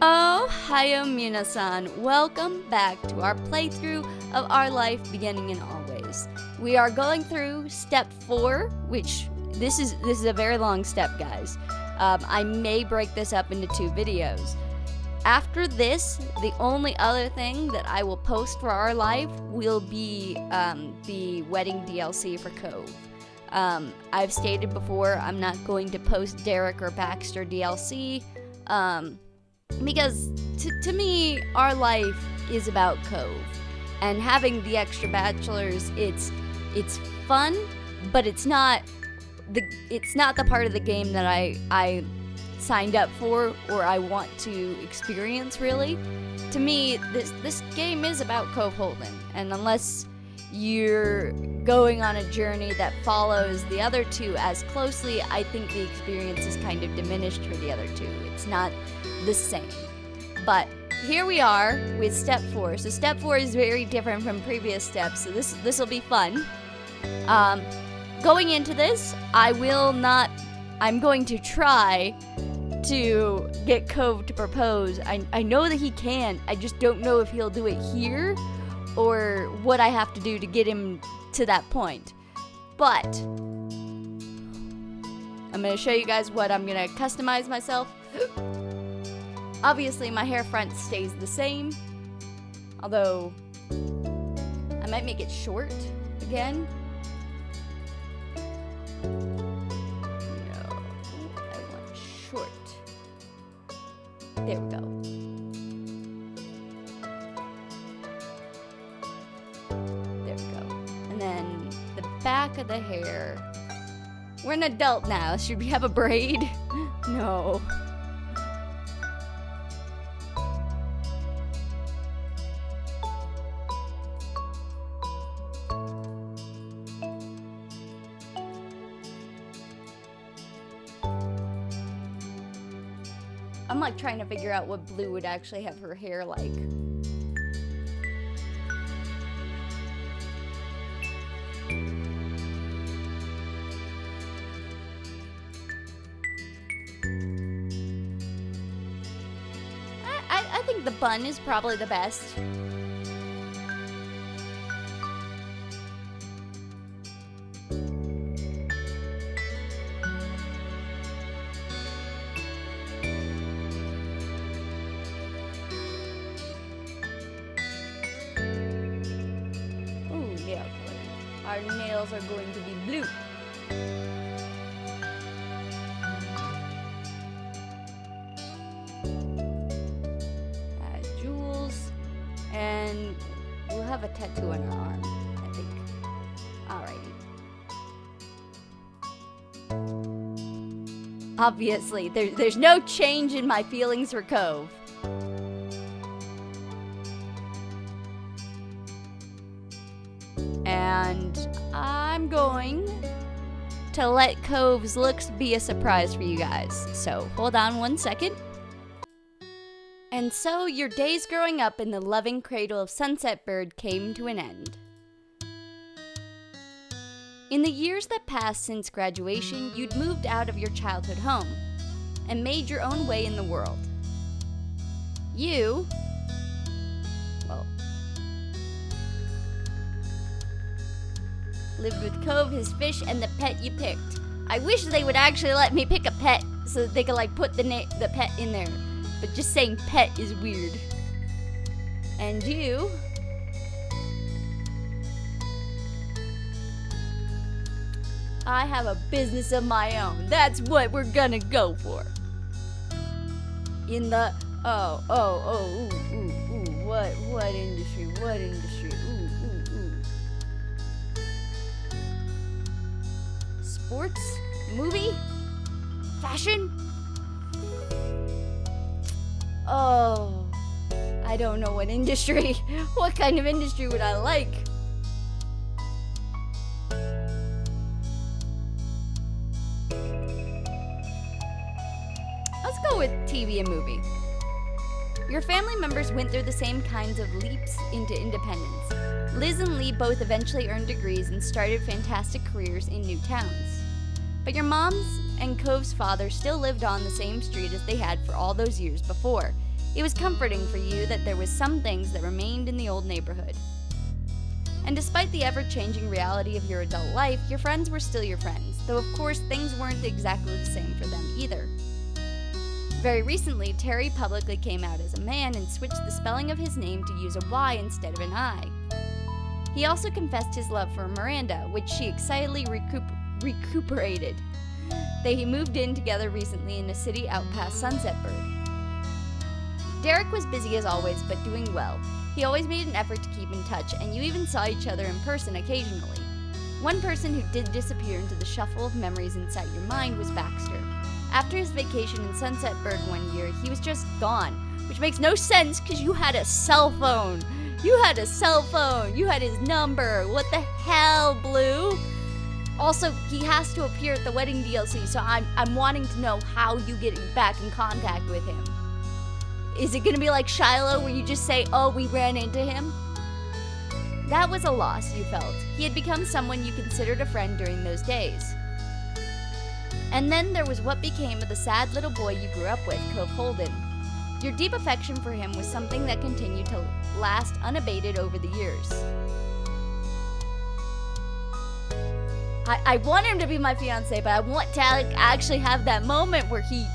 Oh, hiyo minasan. Welcome back to our playthrough of Our Life Beginning and Always. We are going through step 4, which this is a very long step, guys. I may break this up into 2 videos. After this, the only other thing that I will post for Our Life will be the wedding DLC for Cove. I've stated before, I'm not going to post Derek or Baxter DLC, because to me, Our Life is about Cove. And having the extra bachelors, it's fun, but it's not the part of the game that I signed up for or I want to experience, really. To me, this game is about Cove Holden, and unless you're going on a journey that follows the other 2 as closely, I think the experience is kind of diminished for the other 2. It's not the same. But here we are with step 4. So step 4 is very different from previous steps, so this will be fun. Going into this, I'm going to try to get Cove to propose. I know that he can, I just don't know if he'll do it here or what I have to do to get him to that point. But I'm going to show you guys what I'm going to customize myself. Obviously, my hair front stays the same, although I might make it short again. No, I want short. There we go. There we go. And then the back of the hair. We're an adult now. Should we have a braid? No. I'm like trying to figure out what Blue would actually have her hair like. I think the bun is probably the best. Our nails are going to be blue. Jewels, and we'll have a tattoo on our arm, I think. Alrighty. Obviously, there's no change in my feelings for Cove. And I'm going to let Cove's looks be a surprise for you guys. So hold on one second. And so your days growing up in the loving cradle of Sunset Bird came to an end. In the years that passed since graduation, you'd moved out of your childhood home and made your own way in the world. You lived with Cove, his fish, and the pet you picked. I wish they would actually let me pick a pet so that they could like put the pet in there. But just saying pet is weird. And you I have a business of my own. That's what we're gonna go for. In the what industry? Sports? Movie? Fashion? Oh, I don't know what industry. What kind of industry would I like? Let's go with TV and movie. Your family members went through the same kinds of leaps into independence. Liz and Lee both eventually earned degrees and started fantastic careers in new towns. But your mom's and Cove's father still lived on the same street as they had for all those years before, It was comforting for you that there was some things that remained in the old neighborhood. And despite the ever-changing reality of your adult life, your friends were still your friends, though of course things weren't exactly the same for them either. Very recently, Terry publicly came out as a man and switched the spelling of his name to use a Y instead of an I. He also confessed his love for Miranda, which she excitedly recuperated. They moved in together recently in a city out past Sunset Bird. Derek was busy as always, but doing well. He always made an effort to keep in touch, and you even saw each other in person occasionally. One person who did disappear into the shuffle of memories inside your mind was Baxter. After his vacation in Sunset Bird one year, he was just gone, which makes no sense because you had a cell phone. You had his number. What the hell, Blue? Also, he has to appear at the wedding DLC, so I'm wanting to know how you get back in contact with him. Is it gonna be like Shiloh where you just say, oh, we ran into him? That was a loss, you felt. He had become someone you considered a friend during those days. And then there was what became of the sad little boy you grew up with, Cove Holden. Your deep affection for him was something that continued to last unabated over the years. I want him to be my fiance, but I want to actually have that moment where he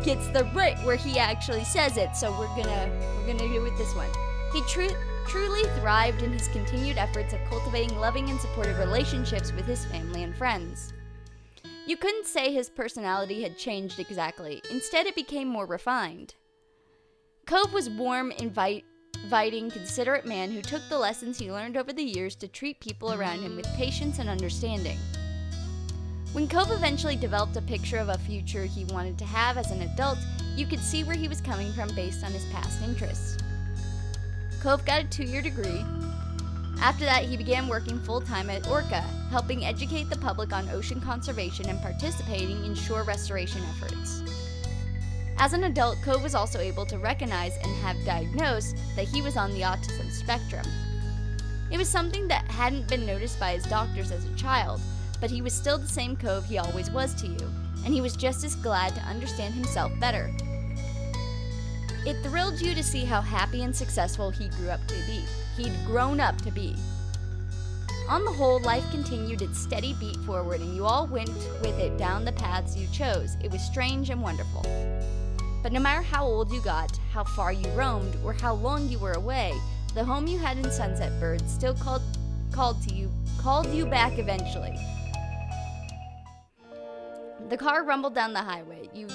gets the right, where he actually says it. So we're gonna do it this one. He truly thrived in his continued efforts of cultivating loving and supportive relationships with his family and friends. You couldn't say his personality had changed exactly. Instead, it became more refined. Cove was warm, inviting, considerate man who took the lessons he learned over the years to treat people around him with patience and understanding. When Cove eventually developed a picture of a future he wanted to have as an adult, you could see where he was coming from based on his past interests. Cove got a 2-year degree. After that, he began working full-time at Orca, helping educate the public on ocean conservation and participating in shore restoration efforts. As an adult, Cove was also able to recognize and have diagnosed that he was on the autism spectrum. It was something that hadn't been noticed by his doctors as a child, but he was still the same Cove he always was to you, and he was just as glad to understand himself better. It thrilled you to see how happy and successful he'd grown up to be. On the whole, life continued its steady beat forward, and you all went with it down the paths you chose. It was strange and wonderful. But no matter how old you got, how far you roamed, or how long you were away, the home you had in Sunset Bird still called you back eventually. The car rumbled down the highway. You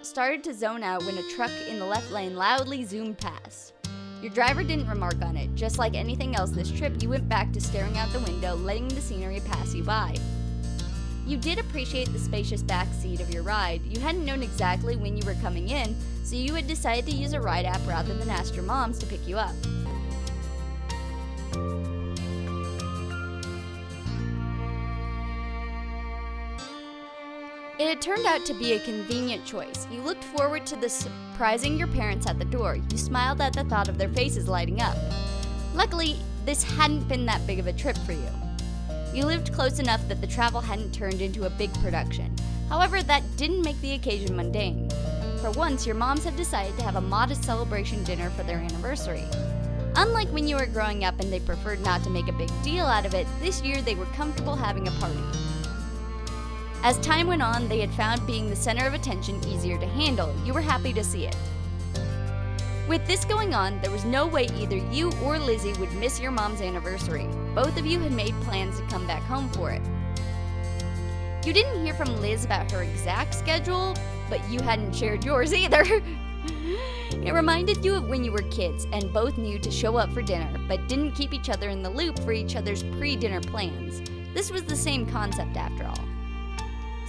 started to zone out when a truck in the left lane loudly zoomed past. Your driver didn't remark on it. Just like anything else this trip, you went back to staring out the window, letting the scenery pass you by. You did appreciate the spacious back seat of your ride. You hadn't known exactly when you were coming in, so you had decided to use a ride app rather than ask your moms to pick you up. It had turned out to be a convenient choice. You looked forward to surprising your parents at the door. You smiled at the thought of their faces lighting up. Luckily, this hadn't been that big of a trip for you. You lived close enough that the travel hadn't turned into a big production. However, that didn't make the occasion mundane. For once, your moms had decided to have a modest celebration dinner for their anniversary. Unlike when you were growing up and they preferred not to make a big deal out of it, this year they were comfortable having a party. As time went on, they had found being the center of attention easier to handle. You were happy to see it. With this going on, there was no way either you or Lizzie would miss your mom's anniversary. Both of you had made plans to come back home for it. You didn't hear from Liz about her exact schedule, but you hadn't shared yours either. It reminded you of when you were kids and both knew to show up for dinner, but didn't keep each other in the loop for each other's pre-dinner plans. This was the same concept after all.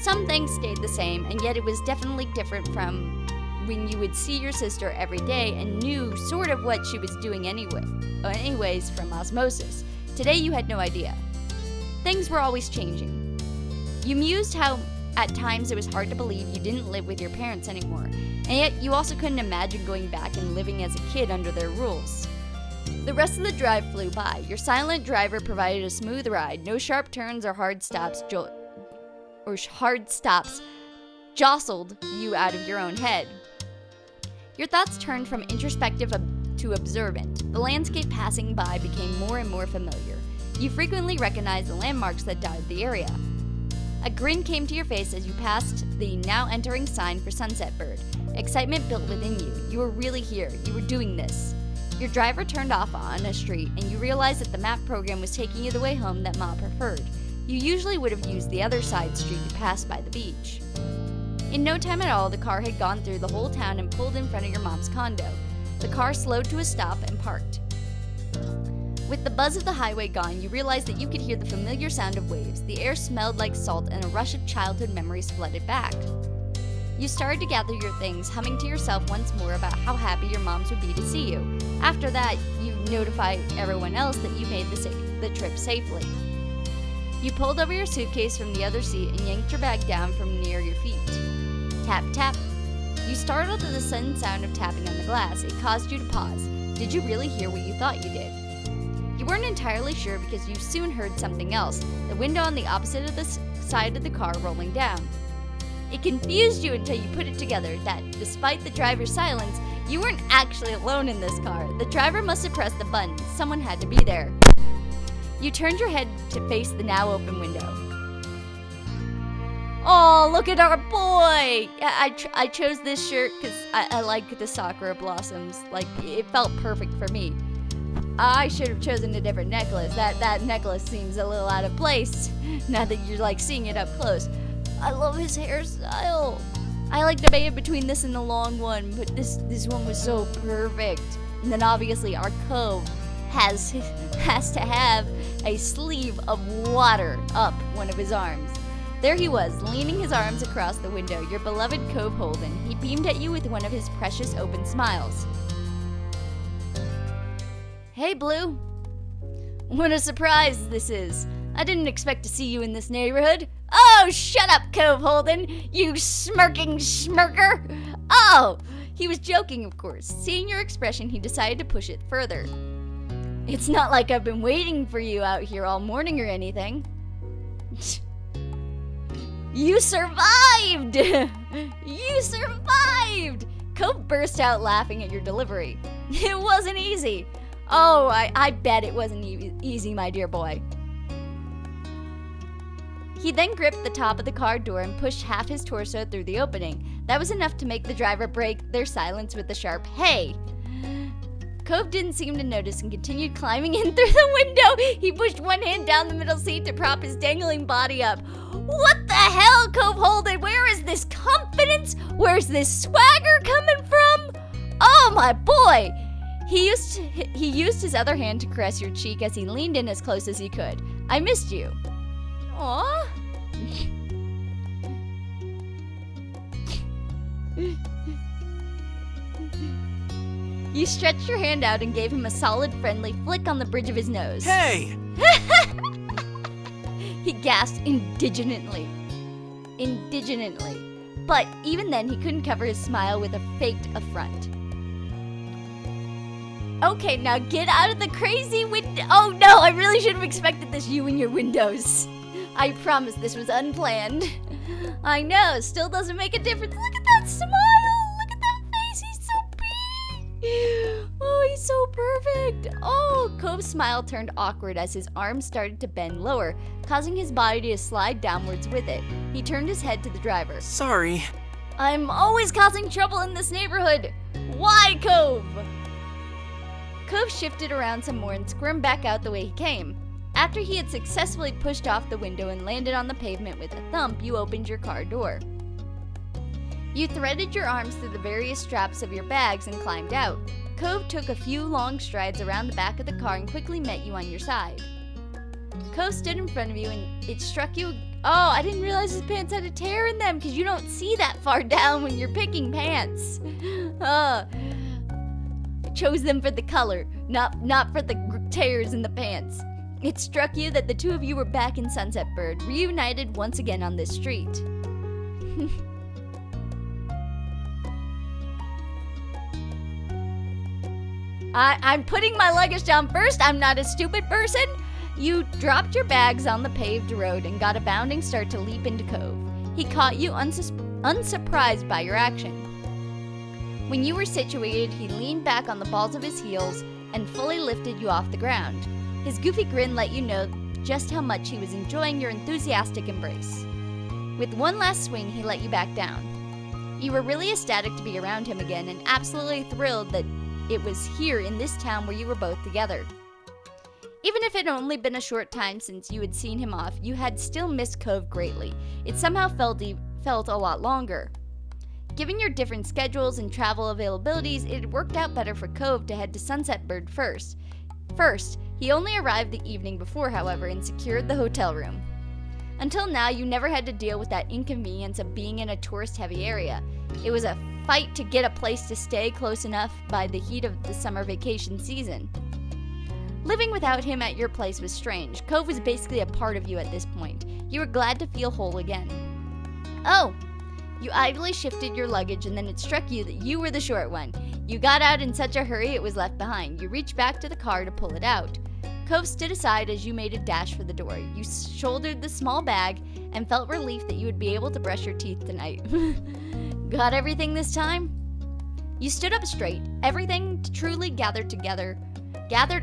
Some things stayed the same, and yet it was definitely different from when you would see your sister every day and knew sort of what she was doing anyways from osmosis. Today you had no idea. Things were always changing. You mused how at times it was hard to believe you didn't live with your parents anymore, and yet you also couldn't imagine going back and living as a kid under their rules. The rest of the drive flew by. Your silent driver provided a smooth ride, no sharp turns or hard stops jostled you out of your own head. Your thoughts turned from introspective to observant. The landscape passing by became more and more familiar. You frequently recognized the landmarks that dotted the area. A grin came to your face as you passed the now entering sign for Sunset Bird. Excitement built within you. You were really here. You were doing this. Your driver turned off on a street, and you realized that the map program was taking you the way home that Ma preferred. You usually would have used the other side street to pass by the beach. In no time at all, the car had gone through the whole town and pulled in front of your mom's condo. The car slowed to a stop and parked. With the buzz of the highway gone, you realized that you could hear the familiar sound of waves. The air smelled like salt, and a rush of childhood memories flooded back. You started to gather your things, humming to yourself once more about how happy your moms would be to see you. After that, you notified everyone else that you made the trip safely. You pulled over your suitcase from the other seat and yanked your bag down from near your feet. Tap, tap. You startled at the sudden sound of tapping on the glass. It caused you to pause. Did you really hear what you thought you did? You weren't entirely sure because you soon heard something else, the window on the opposite of the side of the car rolling down. It confused you until you put it together that, despite the driver's silence, you weren't actually alone in this car. The driver must have pressed the button. Someone had to be there. You turned your head to face the now open window. Oh, look at our boy! I chose this shirt because I like the sakura blossoms. Like, it felt perfect for me. I should have chosen a different necklace. That necklace seems a little out of place now that you're like seeing it up close. I love his hairstyle. I like debated between this and the long one, but this one was so perfect. And then obviously our Cove has to have a sleeve of water up one of his arms. There he was, leaning his arms across the window, your beloved Cove Holden. He beamed at you with one of his precious open smiles. Hey, Blue. What a surprise this is. I didn't expect to see you in this neighborhood. Oh, shut up, Cove Holden, you smirking smirker. Oh, he was joking, of course. Seeing your expression, he decided to push it further. It's not like I've been waiting for you out here all morning or anything. You survived! You survived! Cove burst out laughing at your delivery. It wasn't easy. Oh, I bet it wasn't easy, my dear boy. He then gripped the top of the car door and pushed half his torso through the opening. That was enough to make the driver break their silence with a sharp "Hey!" Cove didn't seem to notice and continued climbing in through the window. He pushed one hand down the middle seat to prop his dangling body up. What the hell, Cove Holden? Where is this confidence? Where's this swagger coming from? Oh, my boy! He used his other hand to caress your cheek as he leaned in as close as he could. I missed you. Aww. You stretched your hand out and gave him a solid, friendly flick on the bridge of his nose. Hey! He gasped indignantly. But even then, he couldn't cover his smile with a faked affront. Okay, now get out of the crazy window. Oh no, I really should have expected this, you and your windows. I promise this was unplanned. I know, still doesn't make a difference. Look at that smile. Look at that face. He's so big. Oh, he's so perfect. Oh, Cove's smile turned awkward as his arms started to bend lower, causing his body to slide downwards with it. He turned his head to the driver. Sorry. I'm always causing trouble in this neighborhood. Why, Cove? Cove shifted around some more and squirmed back out the way he came. After he had successfully pushed off the window and landed on the pavement with a thump, you opened your car door. You threaded your arms through the various straps of your bags and climbed out. Cove took a few long strides around the back of the car and quickly met you on your side. Cove stood in front of you and it struck you. Oh, I didn't realize his pants had a tear in them because you don't see that far down when you're picking pants. I chose them for the color, not for the tears in the pants. It struck you that the two of you were back in Sunset Bird, reunited once again on this street. I'm putting my luggage down first. I'm not a stupid person. You dropped your bags on the paved road and got a bounding start to leap into Cove. He caught you unsurprised by your action. When you were situated, he leaned back on the balls of his heels and fully lifted you off the ground. His goofy grin let you know just how much he was enjoying your enthusiastic embrace. With one last swing, he let you back down. You were really ecstatic to be around him again and absolutely thrilled that it was here in this town where you were both together. Even if it had only been a short time since you had seen him off, you had still missed Cove greatly. It somehow felt a lot longer. Given your different schedules and travel availabilities, it had worked out better for Cove to head to Sunset Bird first. He only arrived the evening before, however, and secured the hotel room. Until now, you never had to deal with that inconvenience of being in a tourist-heavy area. It was a fight to get a place to stay close enough by the heat of the summer vacation season. Living without him at your place was strange. Cove was basically a part of you at this point. You were glad to feel whole again. Oh! You idly shifted your luggage and then it struck you that you were the short one. You got out in such a hurry it was left behind. You reached back to the car to pull it out. Cove stood aside as you made a dash for the door. You shouldered the small bag and felt relief that you would be able to brush your teeth tonight. Got everything this time? You stood up straight, everything truly gathered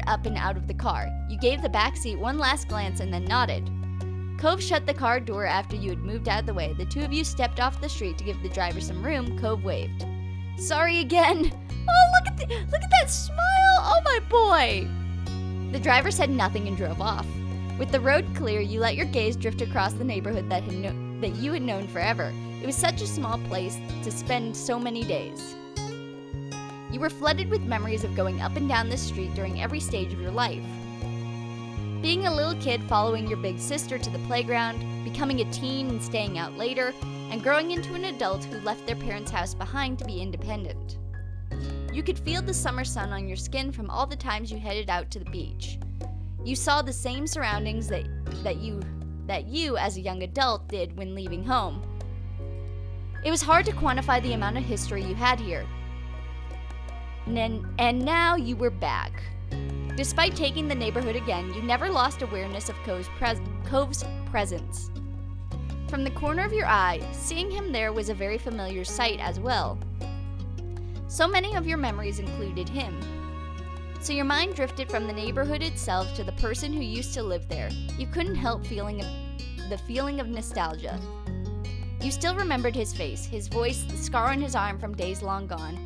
up and out of the car. You gave the back seat one last glance and then nodded. Cove shut the car door after you had moved out of the way. The two of you stepped off the street to give the driver some room. Cove waved. Sorry again. Oh, look at that smile. Oh, my boy. The driver said nothing and drove off. With the road clear, you let your gaze drift across the neighborhood that you had known forever. It was such a small place to spend so many days. You were flooded with memories of going up and down this street during every stage of your life. Being a little kid following your big sister to the playground, becoming a teen and staying out later, and growing into an adult who left their parents' house behind to be independent. You could feel the summer sun on your skin from all the times you headed out to the beach. You saw the same surroundings that you as a young adult did when leaving home. It was hard to quantify the amount of history you had here. And now you were back. Despite taking the neighborhood again, you never lost awareness of Cove's presence. From the corner of your eye, seeing him there was a very familiar sight as well. So many of your memories included him. So your mind drifted from the neighborhood itself to the person who used to live there. You couldn't help the feeling of nostalgia. You still remembered his face, his voice, the scar on his arm from days long gone.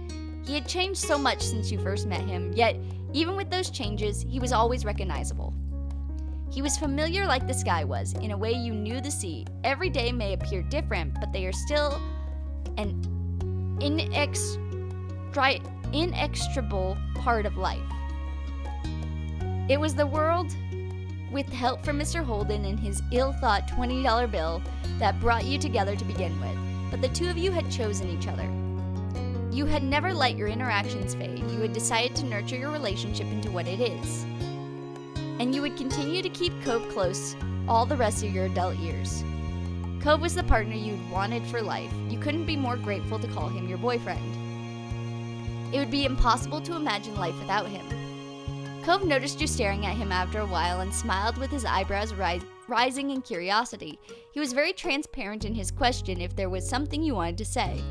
He had changed so much since you first met him, yet even with those changes, he was always recognizable. He was familiar like the sky was, in a way you knew the sea. Every day may appear different, but they are still an inextricable part of life. It was the world, with help from Mr. Holden and his ill-thought $20 bill, that brought you together to begin with, but the two of you had chosen each other. You had never let your interactions fade. You had decided to nurture your relationship into what it is. And you would continue to keep Cove close all the rest of your adult years. Cove was the partner you'd wanted for life. You couldn't be more grateful to call him your boyfriend. It would be impossible to imagine life without him. Cove noticed you staring at him after a while and smiled with his eyebrows rising in curiosity. He was very transparent in his question if there was something you wanted to say.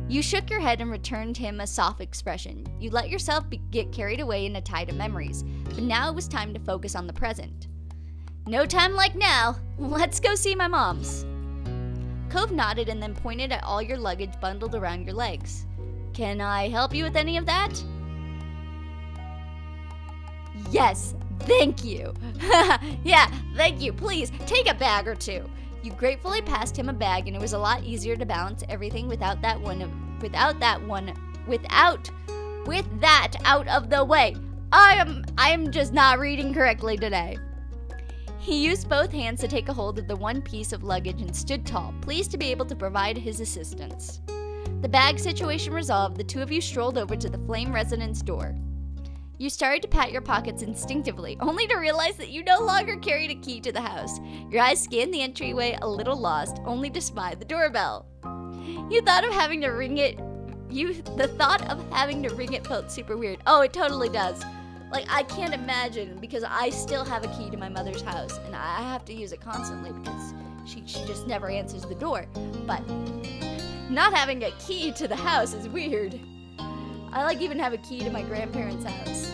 You shook your head and returned him a soft expression. You let yourself get carried away in a tide of memories, but now it was time to focus on the present. No time like now. Let's go see my mom's. Cove nodded and then pointed at all your luggage bundled around your legs. Can I help you with any of that? Yes, thank you. Yeah, thank you. Please, take a bag or two. You gratefully passed him a bag, and it was a lot easier to balance everything with that out of the way. I am just not reading correctly today. He used both hands to take a hold of the one piece of luggage and stood tall, pleased to be able to provide his assistance. The bag situation resolved, the two of you strolled over to the Flame residence door. You started to pat your pockets instinctively, only to realize that you no longer carried a key to the house. Your eyes scanned the entryway, a little lost, only to spy the doorbell. The thought of having to ring it felt super weird. Oh, it totally does. Like, I can't imagine, because I still have a key to my mother's house, and I have to use it constantly because she just never answers the door. But not having a key to the house is weird. I even have a key to my grandparents' house.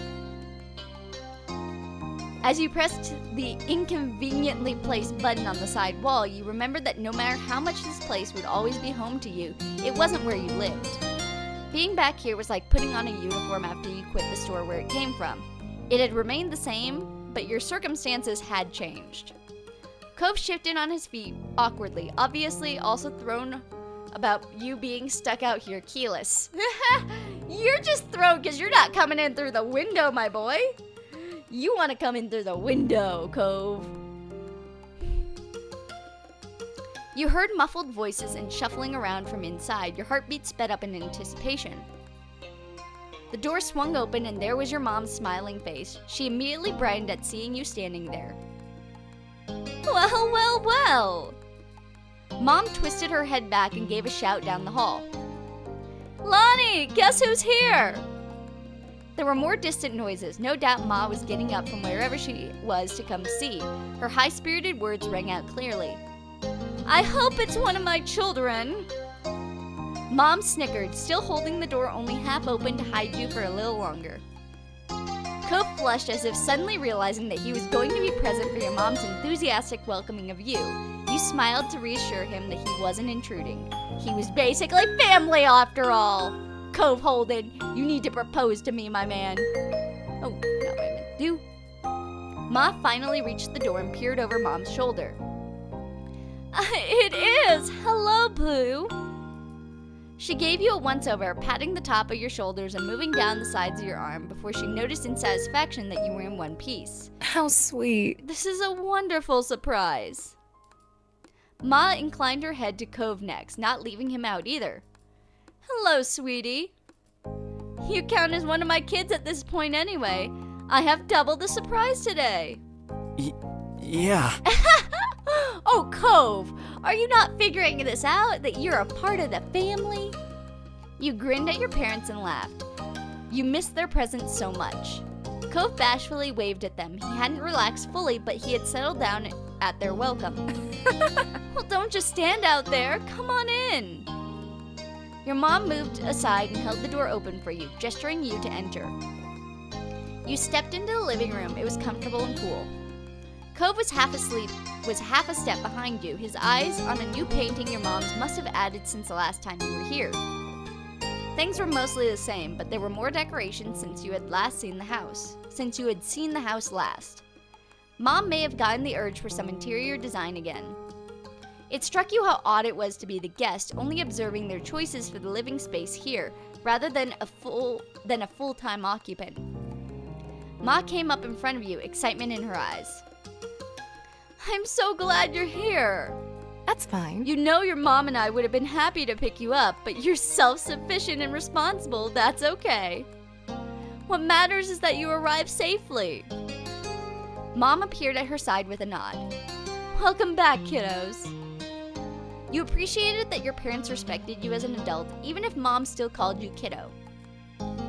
As you pressed the inconveniently placed button on the side wall, you remembered that no matter how much this place would always be home to you, it wasn't where you lived. Being back here was like putting on a uniform after you quit the store where it came from. It had remained the same, but your circumstances had changed. Cove shifted on his feet awkwardly, obviously also thrown about you being stuck out here keyless. You're just thrown because you're not coming in through the window, my boy. You want to come in through the window, Cove. You heard muffled voices and shuffling around from inside. Your heartbeat sped up in anticipation. The door swung open and there was your mom's smiling face. She immediately brightened at seeing you standing there. Well, well, well. Mom twisted her head back and gave a shout down the hall. Lonnie, guess who's here? There were more distant noises. No doubt Ma was getting up from wherever she was to come see. Her high-spirited words rang out clearly. I hope it's one of my children. Mom snickered, still holding the door only half open to hide you for a little longer. Cove flushed as if suddenly realizing that he was going to be present for your mom's enthusiastic welcoming of you. You smiled to reassure him that he wasn't intruding. He was basically family after all. Cove Holden, you need to propose to me, my man. Oh, not what I meant to do. Ma finally reached the door and peered over Mom's shoulder. It is! Hello, Blue! She gave you a once-over, patting the top of your shoulders and moving down the sides of your arm before she noticed in satisfaction that you were in one piece. How sweet. This is a wonderful surprise. Ma inclined her head to Cove next, not leaving him out either. Hello, sweetie. You count as one of my kids at this point anyway. I have double the surprise today. Yeah. Oh, Cove, are you not figuring this out, that you're a part of the family? You grinned at your parents and laughed. You missed their presence so much. Cove bashfully waved at them. He hadn't relaxed fully, but he had settled down at their welcome. Well, don't just stand out there. Come on in. Your mom moved aside and held the door open for you, gesturing you to enter. You stepped into the living room. It was comfortable and cool. Cove was half asleep, was half a step behind you, his eyes on a new painting your mom's must have added since the last time you were here. Things were mostly the same, but there were more decorations since you had seen the house last. Mom may have gotten the urge for some interior design again. It struck you how odd it was to be the guest, only observing their choices for the living space here, rather than a full-time occupant. Ma came up in front of you, excitement in her eyes. I'm so glad you're here. That's fine. You know your mom and I would have been happy to pick you up, but you're self-sufficient and responsible. That's okay. What matters is that you arrived safely. Mom appeared at her side with a nod. Welcome back, kiddos. You appreciated that your parents respected you as an adult, even if Mom still called you kiddo.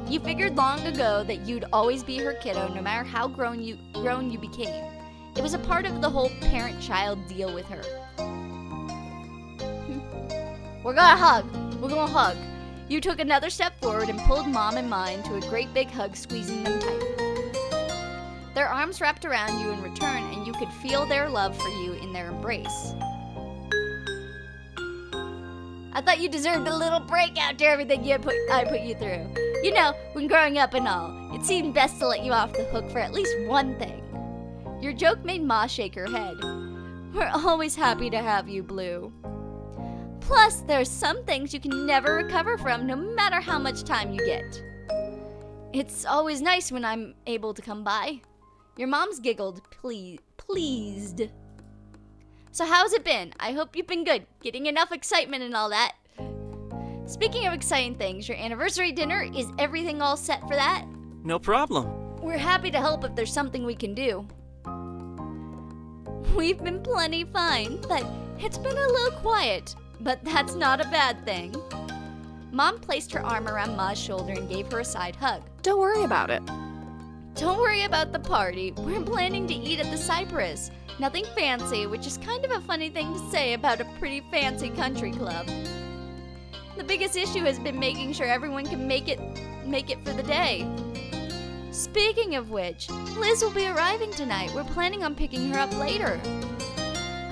You figured long ago that you'd always be her kiddo, no matter how grown you became. It was a part of the whole parent-child deal with her. We're gonna hug. You took another step forward and pulled Mom and Ma into a great big hug, squeezing them tight. Their arms wrapped around you in return, and you could feel their love for you in their embrace. I thought you deserved a little break after everything I put you through. You know, when growing up and all, it seemed best to let you off the hook for at least one thing. Your joke made Ma shake her head. We're always happy to have you, Blue. Plus, there's some things you can never recover from, no matter how much time you get. It's always nice when I'm able to come by. Your mom's giggled, pleased. So how's it been? I hope you've been good, getting enough excitement and all that. Speaking of exciting things, your anniversary dinner, is everything all set for that? No problem. We're happy to help if there's something we can do. We've been plenty fine, but it's been a little quiet. But that's not a bad thing. Mom placed her arm around Ma's shoulder and gave her a side hug. Don't worry about it. Don't worry about the party. We're planning to eat at the Cypress. Nothing fancy, which is kind of a funny thing to say about a pretty fancy country club. The biggest issue has been making sure everyone can make it make it for the day. Speaking of which, Liz will be arriving tonight. We're planning on picking her up later.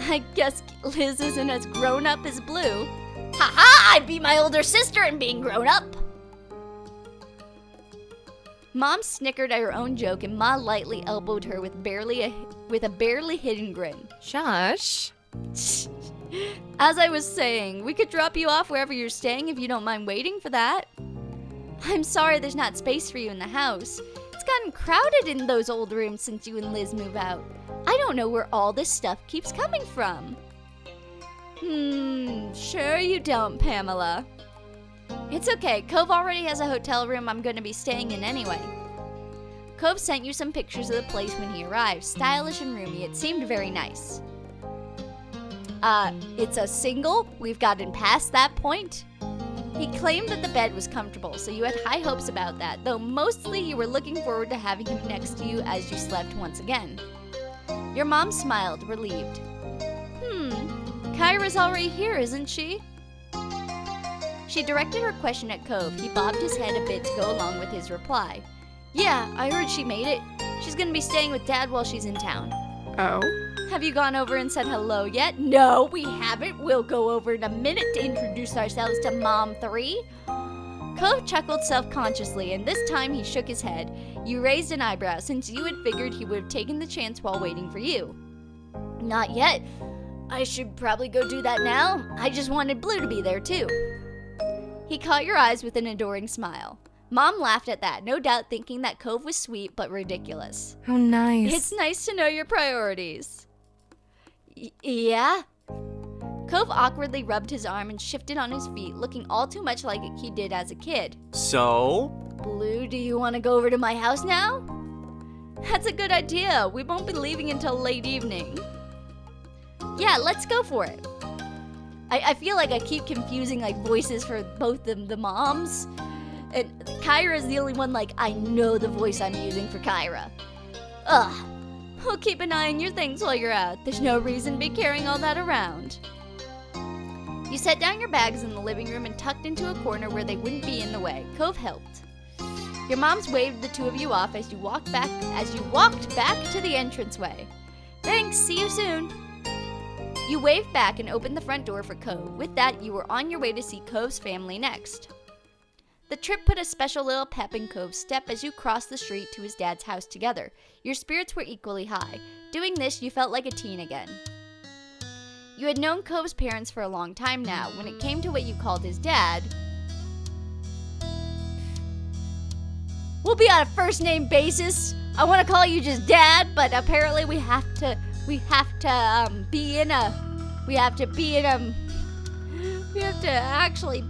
I guess Liz isn't as grown up as Blue. Ha-ha! I'd be my older sister in being grown up. Mom snickered at her own joke, and Ma lightly elbowed her with a barely hidden grin. Shush. As I was saying, we could drop you off wherever you're staying if you don't mind waiting for that. I'm sorry there's not space for you in the house. It's gotten crowded in those old rooms since you and Liz move out. I don't know where all this stuff keeps coming from. Sure you don't, Pamela. It's okay, Cove already has a hotel room I'm going to be staying in anyway. Cove sent you some pictures of the place when he arrived. Stylish and roomy, it seemed very nice. It's a single? We've gotten past that point? He claimed that the bed was comfortable, so you had high hopes about that, though mostly you were looking forward to having him next to you as you slept once again. Your mom smiled, relieved. Kyra's already here, isn't she? She directed her question at Cove. He bobbed his head a bit to go along with his reply. Yeah, I heard she made it. She's gonna be staying with Dad while she's in town. Oh? Have you gone over and said hello yet? No, we haven't. We'll go over in a minute to introduce ourselves to Mom 3. Cove chuckled self-consciously, and this time he shook his head. You raised an eyebrow, since you had figured he would have taken the chance while waiting for you. Not yet. I should probably go do that now. I just wanted Blue to be there, too. He caught your eyes with an adoring smile. Mom laughed at that, no doubt thinking that Cove was sweet but ridiculous. How nice. It's nice to know your priorities. Yeah? Cove awkwardly rubbed his arm and shifted on his feet, looking all too much like he did as a kid. So? Blue, do you want to go over to my house now? That's a good idea. We won't be leaving until late evening. Yeah, let's go for it. I feel like I keep confusing voices for both the moms. And Kyra is the only one I know the voice I'm using for Kyra. Ugh. We'll keep an eye on your things while you're out. There's no reason to be carrying all that around. You set down your bags in the living room and tucked into a corner where they wouldn't be in the way. Cove helped. Your moms waved the two of you off as you walked back to the entranceway. Thanks, see you soon. You waved back and opened the front door for Cove. With that, you were on your way to see Cove's family next. The trip put a special little pep in Cove's step as you crossed the street to his dad's house together. Your spirits were equally high. Doing this, you felt like a teen again. You had known Cove's parents for a long time now. When it came to what you called his dad, we'll be on a first name basis. I want to call you just Dad, but apparently we have to actually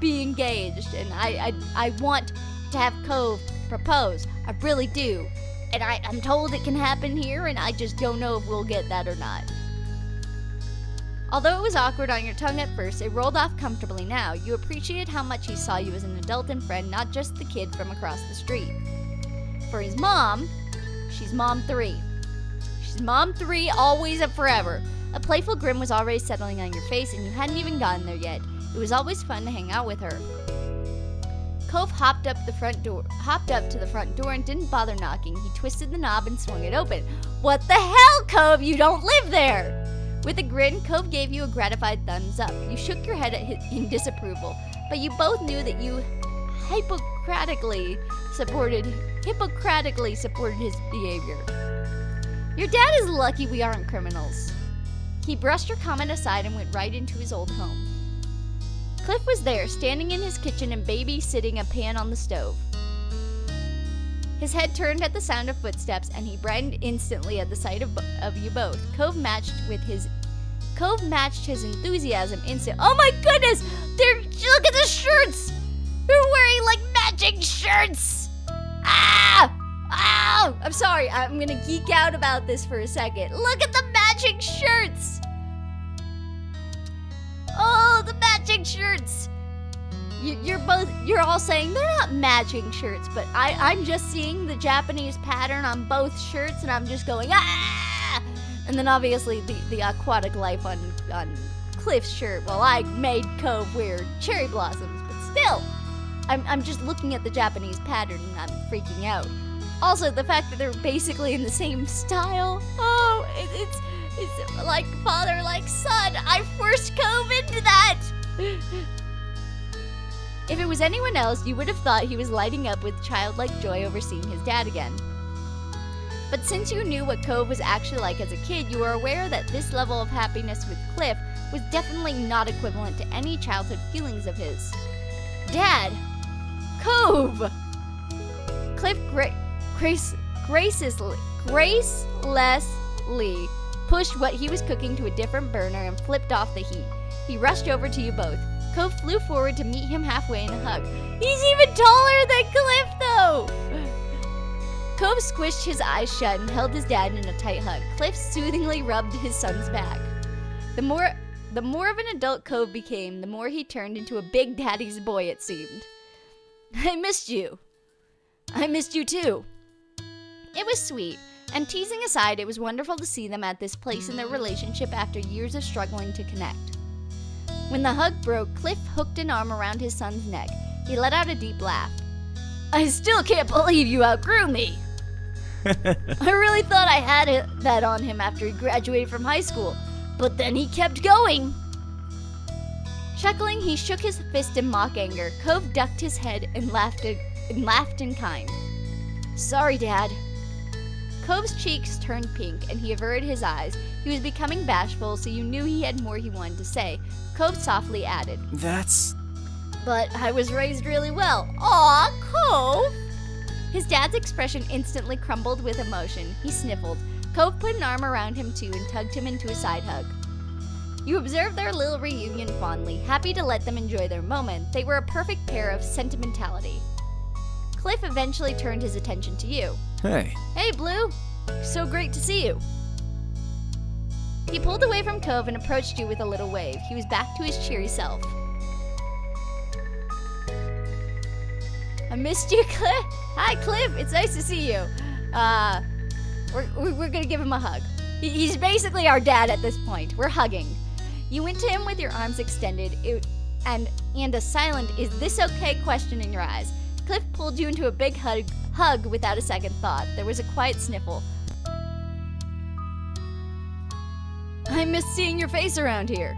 be engaged, and I want to have Cove propose. I really do. And I'm told it can happen here, and I just don't know if we'll get that or not. Although it was awkward on your tongue at first, it rolled off comfortably now. You appreciated how much he saw you as an adult and friend, not just the kid from across the street. For his mom, she's Mom 3. She's Mom 3, always and forever. A playful grin was already settling on your face, and you hadn't even gotten there yet. It was always fun to hang out with her. Cove hopped up to the front door and didn't bother knocking. He twisted the knob and swung it open. What the hell, Cove? You don't live there! With a grin, Cove gave you a gratified thumbs up. You shook your head in disapproval, but you both knew that you Hippocratically supported his behavior. Your dad is lucky we aren't criminals. He brushed your comment aside and went right into his old home. Cliff was there, standing in his kitchen and babysitting a pan on the stove. His head turned at the sound of footsteps, and he brightened instantly at the sight of you both. Cove matched his enthusiasm instantly. Oh my goodness! Look at the shirts! They're wearing matching shirts! Ah! Oh! I'm sorry, I'm gonna geek out about this for a second. Look at the matching shirts! Oh, the matching shirts! You're all saying they're not matching shirts, but I'm just seeing the Japanese pattern on both shirts, and I'm just going, ah! And then obviously the aquatic life on Cliff's shirt. Well, I made Cove wear cherry blossoms, but still. I'm just looking at the Japanese pattern and I'm freaking out. Also, the fact that they're basically in the same style. Oh, it's like father, like son. I forced Cove into that. If it was anyone else, you would have thought he was lighting up with childlike joy over seeing his dad again. But since you knew what Cove was actually like as a kid, you were aware that this level of happiness with Cliff was definitely not equivalent to any childhood feelings of his. Dad! Cove! Cliff gracelessly pushed what he was cooking to a different burner and flipped off the heat. He rushed over to you both. Cove flew forward to meet him halfway in a hug. He's even taller than Cliff, though! Cove squished his eyes shut and held his dad in a tight hug. Cliff soothingly rubbed his son's back. The more of an adult Cove became, the more he turned into a big daddy's boy, it seemed. I missed you. I missed you too. It was sweet, and teasing aside, it was wonderful to see them at this place in their relationship after years of struggling to connect. When the hug broke, Cliff hooked an arm around his son's neck. He let out a deep laugh. I still can't believe you outgrew me. I really thought I had that on him after he graduated from high school, but then he kept going. Chuckling, he shook his fist in mock anger. Cove ducked his head and laughed in kind. Sorry, Dad. Cove's cheeks turned pink and he averted his eyes. He was becoming bashful, so you knew he had more he wanted to say. Cove softly added, But I was raised really well. Aw, Cove! His dad's expression instantly crumbled with emotion. He sniffled. Cove put an arm around him too and tugged him into a side hug. You observed their little reunion fondly, happy to let them enjoy their moment. They were a perfect pair of sentimentality. Cliff eventually turned his attention to you. Hey. Hey, Blue. So great to see you. He pulled away from Cove and approached you with a little wave. He was back to his cheery self. I missed you, Cliff. Hi, Cliff. It's nice to see you. We're gonna give him a hug. He's basically our dad at this point. We're hugging. You went to him with your arms extended and a silent, is this okay question in your eyes. Cliff pulled you into a big hug without a second thought. There was a quiet sniffle. I miss seeing your face around here.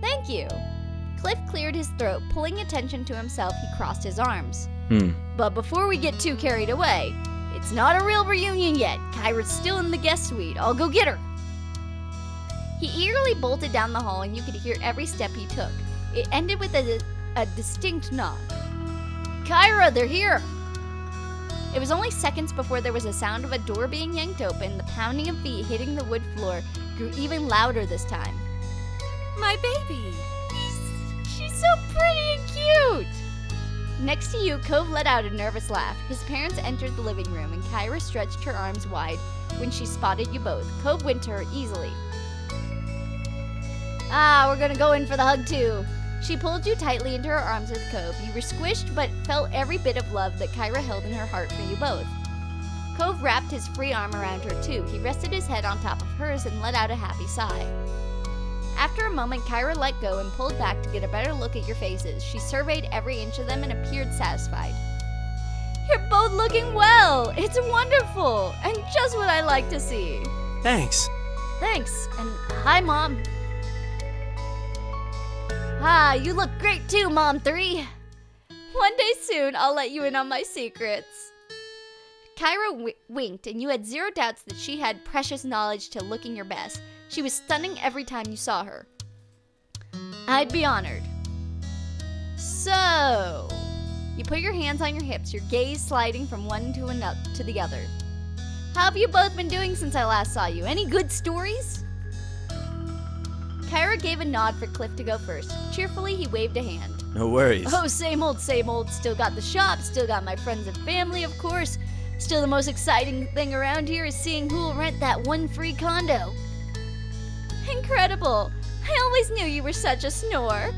Thank you. Cliff cleared his throat. Pulling attention to himself, he crossed his arms. But before we get too carried away, it's not a real reunion yet. Kyra's still in the guest suite. I'll go get her. He eagerly bolted down the hall and you could hear every step he took. It ended with a distinct knock. Kyra, they're here! It was only seconds before there was a sound of a door being yanked open. The pounding of feet hitting the wood floor grew even louder this time. My baby! She's so pretty and cute! Next to you, Cove let out a nervous laugh. His parents entered the living room and Kyra stretched her arms wide when she spotted you both. Cove went to her easily. We're gonna go in for the hug too. She pulled you tightly into her arms with Cove. You were squished but felt every bit of love that Kyra held in her heart for you both. Cove wrapped his free arm around her too. He rested his head on top of hers and let out a happy sigh. After a moment, Kyra let go and pulled back to get a better look at your faces. She surveyed every inch of them and appeared satisfied. You're both looking well! It's wonderful! And just what I like to see. Thanks. Thanks. And hi, Mom. You look great too, Mom 3. One day soon, I'll let you in on my secrets. Kyra winked, and you had zero doubts that she had precious knowledge to looking your best. She was stunning every time you saw her. I'd be honored. So, you put your hands on your hips, your gaze sliding from one to the other. How have you both been doing since I last saw you? Any good stories? Kyra gave a nod for Cliff to go first. Cheerfully, he waved a hand. No worries. Oh, same old, same old. Still got the shop, still got my friends and family, of course. Still the most exciting thing around here is seeing who'll rent that one free condo. Incredible! I always knew you were such a snore.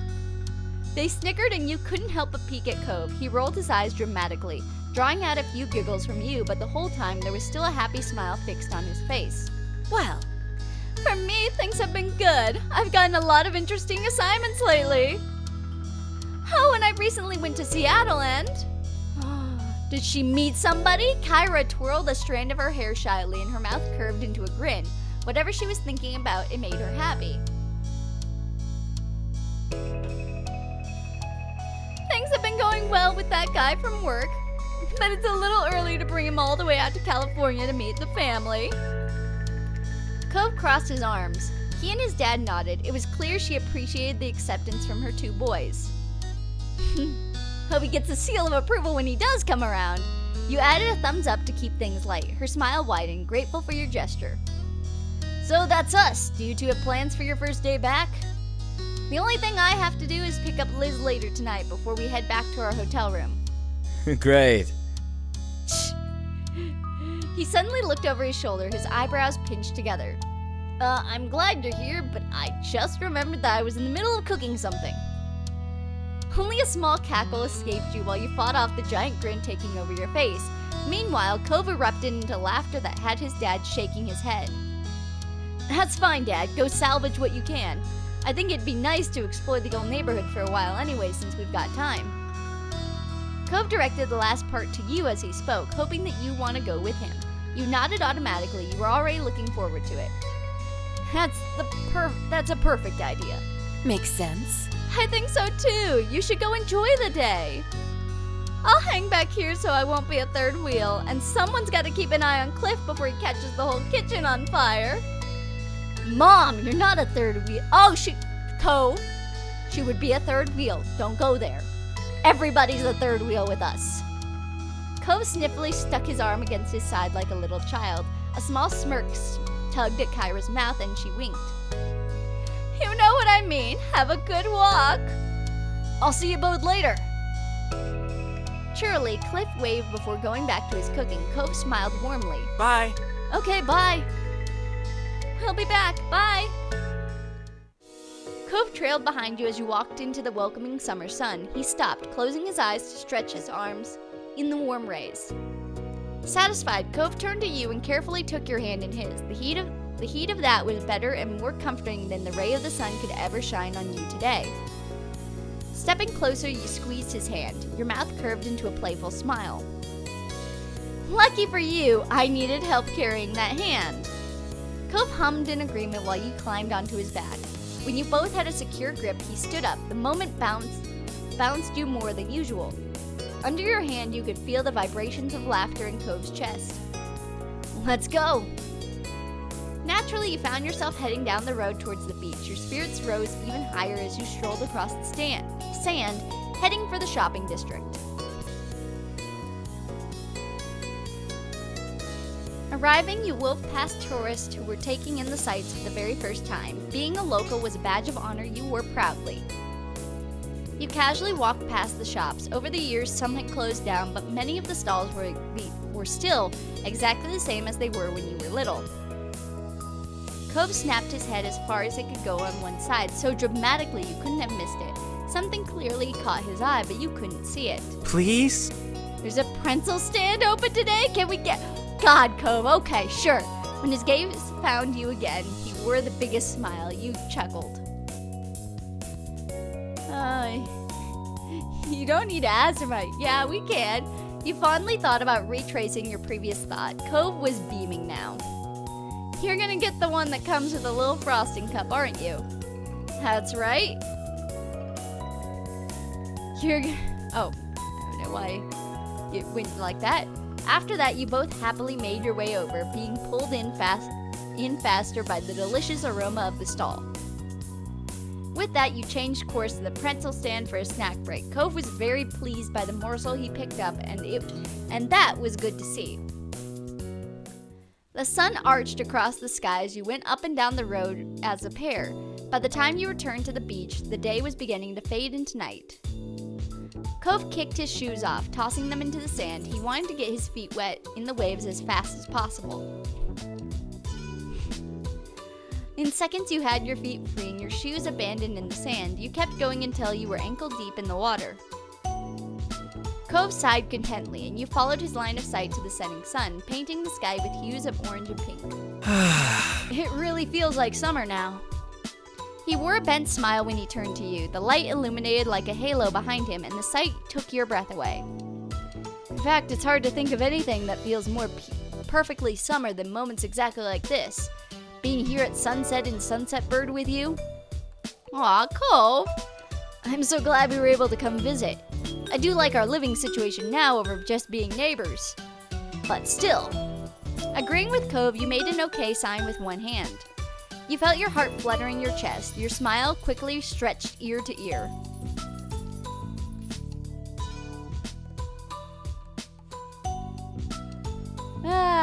They snickered and you couldn't help but peek at Cove. He rolled his eyes dramatically, drawing out a few giggles from you, but the whole time there was still a happy smile fixed on his face. Well, for me, things have been good. I've gotten a lot of interesting assignments lately. Oh, and I recently went to Seattle and... Did she meet somebody? Kyra twirled a strand of her hair shyly and her mouth curved into a grin. Whatever she was thinking about, it made her happy. Things have been going well with that guy from work, but it's a little early to bring him all the way out to California to meet the family. Cove crossed his arms. He and his dad nodded. It was clear she appreciated the acceptance from her two boys. Hope he gets a seal of approval when he does come around. You added a thumbs up to keep things light. Her smile widened, grateful for your gesture. So that's us. Do you two have plans for your first day back? The only thing I have to do is pick up Liz later tonight before we head back to our hotel room. Great. He suddenly looked over his shoulder, his eyebrows pinched together. I'm glad you're here, but I just remembered that I was in the middle of cooking something. Only a small cackle escaped you while you fought off the giant grin taking over your face. Meanwhile, Cove erupted into laughter that had his dad shaking his head. That's fine, Dad. Go salvage what you can. I think it'd be nice to explore the old neighborhood for a while anyway, since we've got time. Cove directed the last part to you as he spoke, hoping that you want to go with him. You nodded automatically. You were already looking forward to it. That's a perfect idea. Makes sense. I think so too. You should go enjoy the day. I'll hang back here so I won't be a third wheel, and someone's got to keep an eye on Cliff before he catches the whole kitchen on fire. Mom, you're not a third wheel. Oh, Cove. She would be a third wheel. Don't go there. Everybody's a third wheel with us. Cove sniffily stuck his arm against his side like a little child. A small smirk tugged at Kyra's mouth and she winked. You know what I mean. Have a good walk. I'll see you both later. Cheerily, Cliff waved before going back to his cooking. Cove smiled warmly. Bye. Okay, bye. He'll be back. Bye. Cove trailed behind you as you walked into the welcoming summer sun. He stopped, closing his eyes to stretch his arms in the warm rays. Satisfied, Cove turned to you and carefully took your hand in his. The heat of that was better and more comforting than the ray of the sun could ever shine on you today. Stepping closer, you squeezed his hand. Your mouth curved into a playful smile. Lucky for you, I needed help carrying that hand. Cove hummed in agreement while you climbed onto his back. When you both had a secure grip, he stood up. The moment bounced you more than usual. Under your hand, you could feel the vibrations of laughter in Cove's chest. Let's go! Naturally, you found yourself heading down the road towards the beach. Your spirits rose even higher as you strolled across the sand, heading for the shopping district. Arriving, you wolfed past tourists who were taking in the sights for the very first time. Being a local was a badge of honor you wore proudly. You casually walked past the shops. Over the years, some had closed down, but many of the stalls were still exactly the same as they were when you were little. Cove snapped his head as far as it could go on one side, so dramatically you couldn't have missed it. Something clearly caught his eye, but you couldn't see it. Please? There's a pretzel stand open today? Can we get... God, Cove, okay, sure. When his gaze found you again, he wore the biggest smile. You chuckled. You don't need to answer my... Yeah, we can. You fondly thought about retracing your previous thought. Cove was beaming now. You're gonna get the one that comes with a little frosting cup, aren't you? That's right. Oh, I don't know why you went like that. After that, you both happily made your way over, being pulled in faster by the delicious aroma of the stall. With that, you changed course to the pretzel stand for a snack break. Cove was very pleased by the morsel he picked up, and that was good to see. The sun arched across the sky as you went up and down the road as a pair. By the time you returned to the beach, the day was beginning to fade into night. Cove kicked his shoes off, tossing them into the sand. He wanted to get his feet wet in the waves as fast as possible. In seconds, you had your feet free and your shoes abandoned in the sand. You kept going until you were ankle deep in the water. Cove sighed contentedly, and you followed his line of sight to the setting sun, painting the sky with hues of orange and pink. It really feels like summer now. He wore a bent smile when he turned to you. The light illuminated like a halo behind him, and the sight took your breath away. In fact, it's hard to think of anything that feels more perfectly summer than moments exactly like this. Being here at sunset in Sunset Bird with you. Aw, Cove. I'm so glad we were able to come visit. I do like our living situation now over just being neighbors. But still. Agreeing with Cove, you made an okay sign with one hand. You felt your heart fluttering your chest. Your smile quickly stretched ear to ear.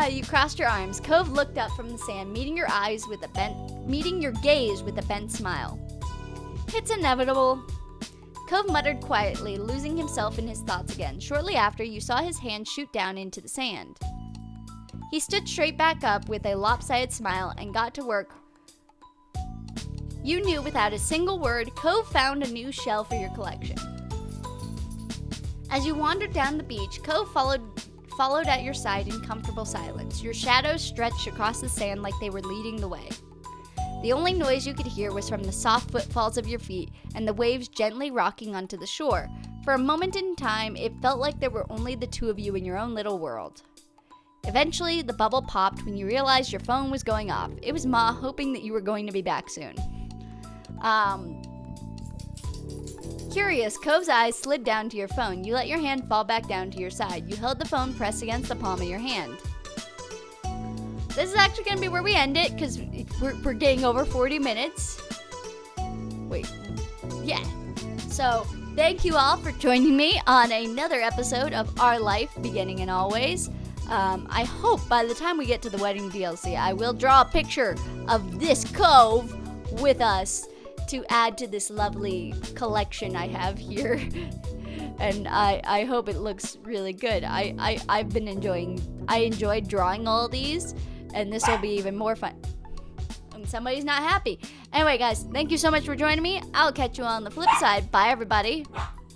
You crossed your arms. Cove looked up from the sand, meeting your gaze with a bent smile. It's inevitable. Cove muttered quietly, losing himself in his thoughts again. Shortly after, you saw his hand shoot down into the sand. He stood straight back up with a lopsided smile and got to work. You knew without a single word, Cove found a new shell for your collection. As you wandered down the beach, Cove followed at your side in comfortable silence. Your shadows stretched across the sand like they were leading the way. The only noise you could hear was from the soft footfalls of your feet and the waves gently rocking onto the shore. For a moment in time, it felt like there were only the two of you in your own little world. Eventually, the bubble popped when you realized your phone was going off. It was Ma, hoping that you were going to be back soon. Curious, Cove's eyes slid down to your phone. You let your hand fall back down to your side. You held the phone pressed against the palm of your hand. This is actually going to be where we end it, because we're getting over 40 minutes. Wait. Yeah. So, thank you all for joining me on another episode of Our Life, Beginning and Always. I hope by the time we get to the wedding DLC, I will draw a picture of this Cove with us to add to this lovely collection I have here. And I hope it looks really good. I enjoyed drawing all these, and this will be even more fun. And somebody's not happy. Anyway, guys, thank you so much for joining me. I'll catch you on the flip side. Bye, everybody.